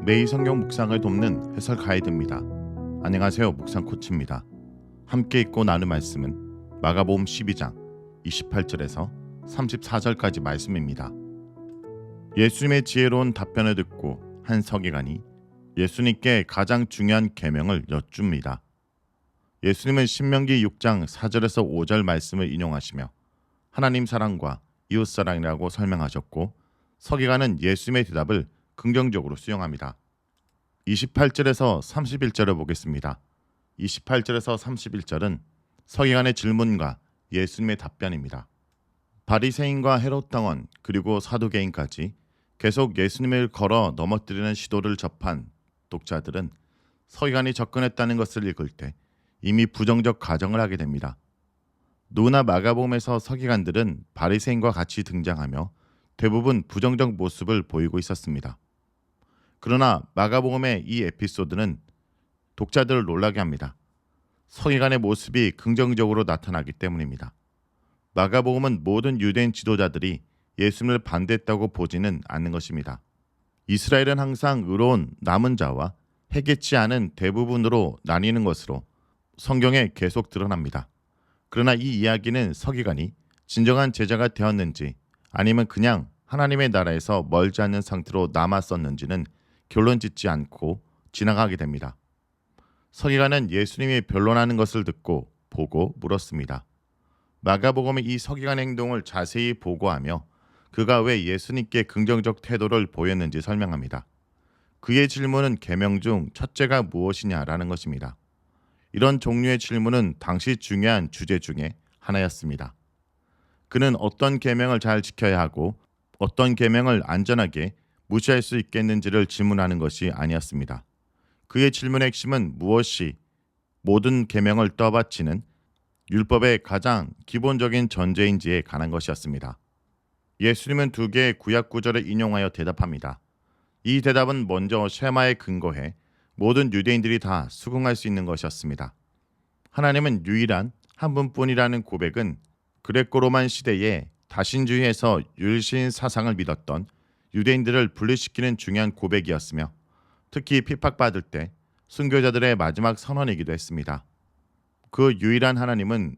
매일 성경 묵상을 돕는 해설 가이드입니다. 안녕하세요. 묵상 코치입니다. 함께 읽고 나눌 말씀은 마가복음 12장 28절에서 34절까지 말씀입니다. 예수님의 지혜로운 답변을 듣고 한 서기관이 예수님께 가장 중요한 계명을 여쭙니다. 예수님은 신명기 6장 4절에서 5절 말씀을 인용하시며 하나님 사랑과 이웃 사랑이라고 설명하셨고, 서기관은 예수님의 대답을 긍정적으로 수용합니다. 28절에서 31절을 보겠습니다. 28절에서 31절은 서기관의 질문과 예수님의 답변입니다. 바리새인과 헤롯 당원 그리고 사두개인까지 계속 예수님을 걸어 넘어뜨리는 시도를 접한 독자들은 서기관이 접근했다는 것을 읽을 때 이미 부정적 가정을 하게 됩니다. 누구나 마가복음에서 서기관들은 바리새인과 같이 등장하며 대부분 부정적 모습을 보이고 있었습니다. 그러나 마가복음의 이 에피소드는 독자들을 놀라게 합니다. 서기관의 모습이 긍정적으로 나타나기 때문입니다. 마가복음은 모든 유대인 지도자들이 예수님을 반대했다고 보지는 않는 것입니다. 이스라엘은 항상 의로운 남은 자와 해겠지 않은 대부분으로 나뉘는 것으로 성경에 계속 드러납니다. 그러나 이 이야기는 서기관이 진정한 제자가 되었는지 아니면 그냥 하나님의 나라에서 멀지 않는 상태로 남았었는지는 결론 짓지 않고 지나가게 됩니다. 서기관은 예수님이 변론하는 것을 듣고 보고 물었습니다. 마가복음의 이 서기관의 행동을 자세히 보고하며 그가 왜 예수님께 긍정적 태도를 보였는지 설명합니다. 그의 질문은 계명 중 첫째가 무엇이냐라는 것입니다. 이런 종류의 질문은 당시 중요한 주제 중에 하나였습니다. 그는 어떤 계명을 잘 지켜야 하고 어떤 계명을 안전하게 무시할 수 있겠는지를 질문하는 것이 아니었습니다. 그의 질문의 핵심은 무엇이 모든 계명을 떠받치는 율법의 가장 기본적인 전제인지에 관한 것이었습니다. 예수님은 두 개의 구약 구절을 인용하여 대답합니다. 이 대답은 먼저 쉐마에 근거해 모든 유대인들이 다 수긍할 수 있는 것이었습니다. 하나님은 유일한 한 분뿐이라는 고백은 그레코로만 시대에 다신주의에서 율신 사상을 믿었던 유대인들을 분리시키는 중요한 고백이었으며 특히 핍박받을 때 순교자들의 마지막 선언이기도 했습니다. 그 유일한 하나님은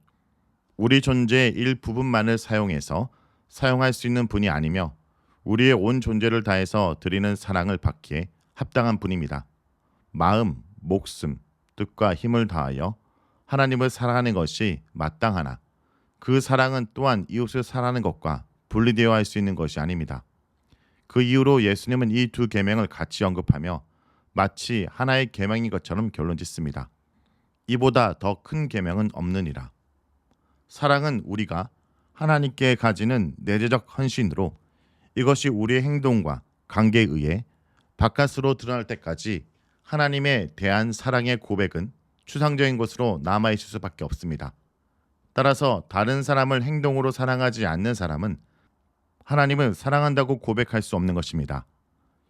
우리 존재의 일부분만을 사용해서 사용할 수 있는 분이 아니며 우리의 온 존재를 다해서 드리는 사랑을 받기에 합당한 분입니다. 마음, 목숨, 뜻과 힘을 다하여 하나님을 사랑하는 것이 마땅하나 그 사랑은 또한 이웃을 사랑하는 것과 분리되어 할 수 있는 것이 아닙니다. 그 이후로 예수님은 이 두 계명을 같이 언급하며 마치 하나의 계명인 것처럼 결론 짓습니다. 이보다 더 큰 계명은 없느니라. 사랑은 우리가 하나님께 가지는 내재적 헌신으로 이것이 우리의 행동과 관계에 의해 바깥으로 드러날 때까지 하나님에 대한 사랑의 고백은 추상적인 것으로 남아있을 수밖에 없습니다. 따라서 다른 사람을 행동으로 사랑하지 않는 사람은 하나님을 사랑한다고 고백할 수 없는 것입니다.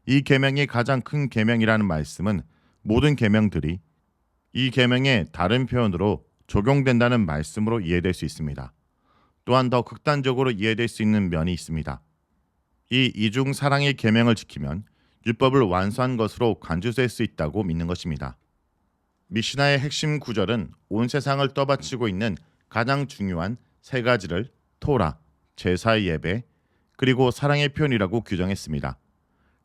이 계명이 가장 큰 계명이라는 말씀은 모든 계명들이 이 계명의 다른 표현으로 적용된다는 말씀으로 이해될 수 있습니다. 또한 더 극단적으로 이해될 수 있는 면이 있습니다. 이 이중 사랑의 계명을 지키면 율법을 완수한 것으로 간주될 수 있다고 믿는 것입니다. 미시나의 핵심 구절은 온 세상을 떠받치고 있는 가장 중요한 세 가지를 토라, 제사의 예배, 그리고 사랑의 표현이라고 규정했습니다.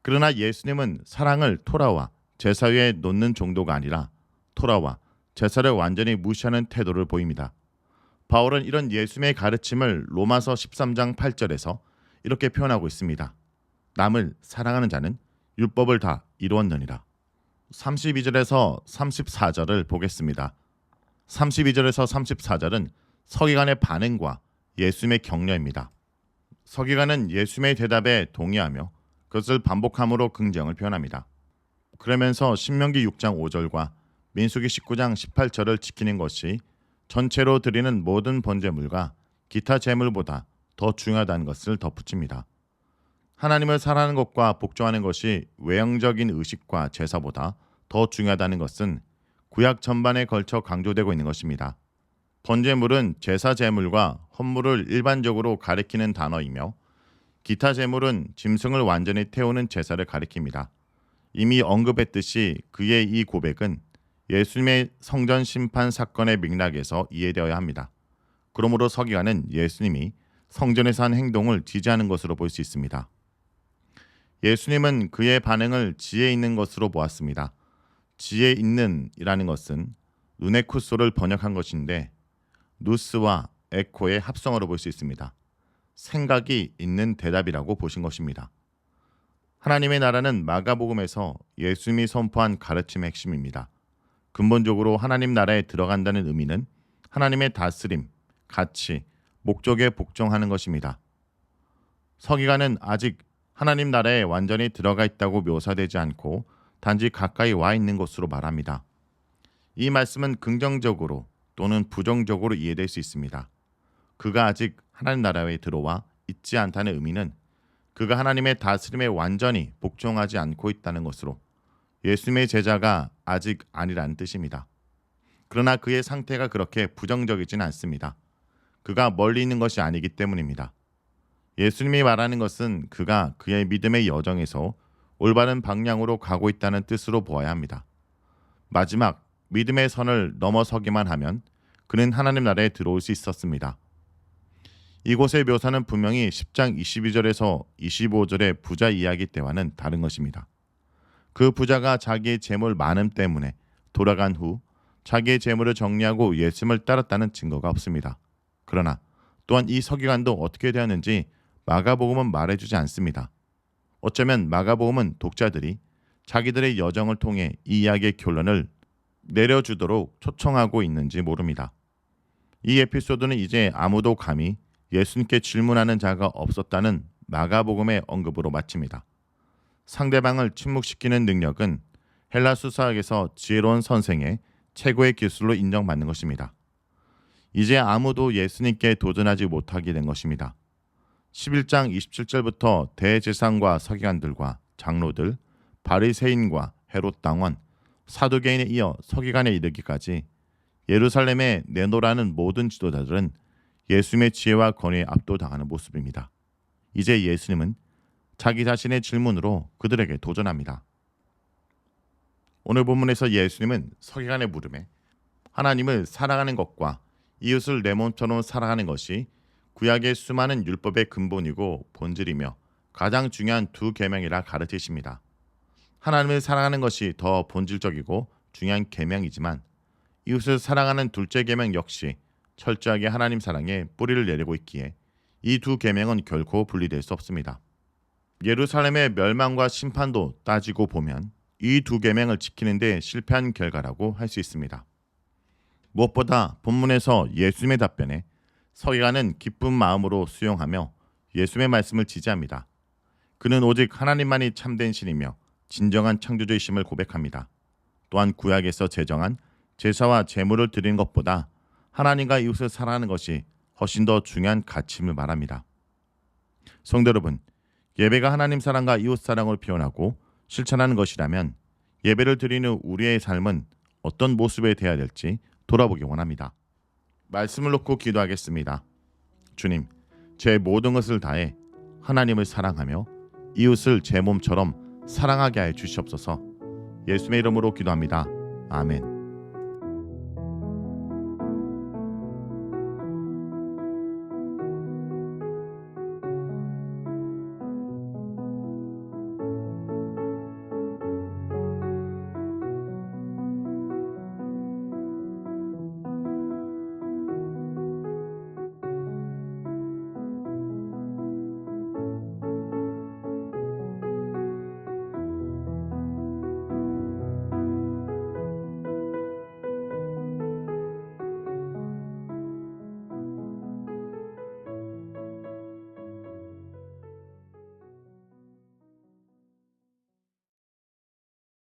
그러나 예수님은 사랑을 토라와 제사 위에 놓는 정도가 아니라 토라와 제사를 완전히 무시하는 태도를 보입니다. 바울은 이런 예수님의 가르침을 로마서 13장 8절에서 이렇게 표현하고 있습니다. 남을 사랑하는 자는 율법을 다 이루었느니라. 32절에서 34절을 보겠습니다. 32절에서 34절은 서기관의 반응과 예수님의 격려입니다. 서기관은 예수님의 대답에 동의하며 그것을 반복함으로 긍정을 표현합니다. 그러면서 신명기 6장 5절과 민수기 19장 18절을 지키는 것이 전체로 드리는 모든 번제물과 기타 제물보다 더 중요하다는 것을 덧붙입니다. 하나님을 사랑하는 것과 복종하는 것이 외형적인 의식과 제사보다 더 중요하다는 것은 구약 전반에 걸쳐 강조되고 있는 것입니다. 번제물은 제사 제물과 헌물을 일반적으로 가리키는 단어이며 기타 제물은 짐승을 완전히 태우는 제사를 가리킵니다. 이미 언급했듯이 그의 이 고백은 예수님의 성전 심판 사건의 맥락에서 이해되어야 합니다. 그러므로 서기관은 예수님이 성전에서 한 행동을 지지하는 것으로 볼 수 있습니다. 예수님은 그의 반응을 지혜 있는 것으로 보았습니다. 지혜 있는 이라는 것은 누네쿠소를 번역한 것인데 누스와 에코의 합성어로 볼 수 있습니다. 생각이 있는 대답이라고 보신 것입니다. 하나님의 나라는 마가복음에서 예수님이 선포한 가르침의 핵심입니다. 근본적으로 하나님 나라에 들어간다는 의미는 하나님의 다스림, 가치, 목적에 복종하는 것입니다. 서기관은 아직 하나님 나라에 완전히 들어가 있다고 묘사되지 않고 단지 가까이 와 있는 것으로 말합니다. 이 말씀은 긍정적으로 또는 부정적으로 이해될 수 있습니다. 그가 아직 하나님 나라에 들어와 있지 않다는 의미는 그가 하나님의 다스림에 완전히 복종하지 않고 있다는 것으로 예수님의 제자가 아직 아니라는 뜻입니다. 그러나 그의 상태가 그렇게 부정적이진 않습니다. 그가 멀리 있는 것이 아니기 때문입니다. 예수님이 말하는 것은 그가 그의 믿음의 여정에서 올바른 방향으로 가고 있다는 뜻으로 보아야 합니다. 마지막 믿음의 선을 넘어서기만 하면 그는 하나님 나라에 들어올 수 있었습니다. 이곳의 묘사는 분명히 10장 22절에서 25절의 부자 이야기 때와는 다른 것입니다. 그 부자가 자기의 재물 많음 때문에 돌아간 후 자기의 재물을 정리하고 예수님을 따랐다는 증거가 없습니다. 그러나 또한 이 서기관도 어떻게 되었는지 마가복음은 말해주지 않습니다. 어쩌면 마가복음은 독자들이 자기들의 여정을 통해 이 이야기의 결론을 내려주도록 초청하고 있는지 모릅니다. 이 에피소드는 이제 아무도 감히 예수님께 질문하는 자가 없었다는 마가복음의 언급으로 마칩니다. 상대방을 침묵시키는 능력은 헬라 수사학에서 지혜로운 선생의 최고의 기술로 인정받는 것입니다. 이제 아무도 예수님께 도전하지 못하게 된 것입니다. 11장 27절부터 대제사장과 서기관들과 장로들, 바리새인과 헤롯 당원, 사두개인에 이어 서기관에 이르기까지 예루살렘에 내노라는 모든 지도자들은 예수님의 지혜와 권위에 압도당하는 모습입니다. 이제 예수님은 자기 자신의 질문으로 그들에게 도전합니다. 오늘 본문에서 예수님은 서기관의 물음에 하나님을 사랑하는 것과 이웃을 내 몸처럼 사랑하는 것이 구약의 수많은 율법의 근본이고 본질이며 가장 중요한 두 계명이라 가르치십니다. 하나님을 사랑하는 것이 더 본질적이고 중요한 계명이지만 이웃을 사랑하는 둘째 계명 역시 철저하게 하나님 사랑에 뿌리를 내리고 있기에 이 두 계명은 결코 분리될 수 없습니다. 예루살렘의 멸망과 심판도 따지고 보면 이 두 계명을 지키는 데 실패한 결과라고 할 수 있습니다. 무엇보다 본문에서 예수님의 답변에 서기관은 기쁜 마음으로 수용하며 예수님의 말씀을 지지합니다. 그는 오직 하나님만이 참된 신이며 진정한 창조주이심을 고백합니다. 또한 구약에서 제정한 제사와 제물을 드리는 것보다 하나님과 이웃을 사랑하는 것이 훨씬 더 중요한 가치임을 말합니다. 성도 여러분, 예배가 하나님 사랑과 이웃 사랑을 표현하고 실천하는 것이라면 예배를 드리는 우리의 삶은 어떤 모습에 대해야 될지 돌아보기 원합니다. 말씀을 놓고 기도하겠습니다. 주님, 제 모든 것을 다해 하나님을 사랑하며 이웃을 제 몸처럼 사랑하게 하여 주시옵소서. 예수님의 이름으로 기도합니다. 아멘.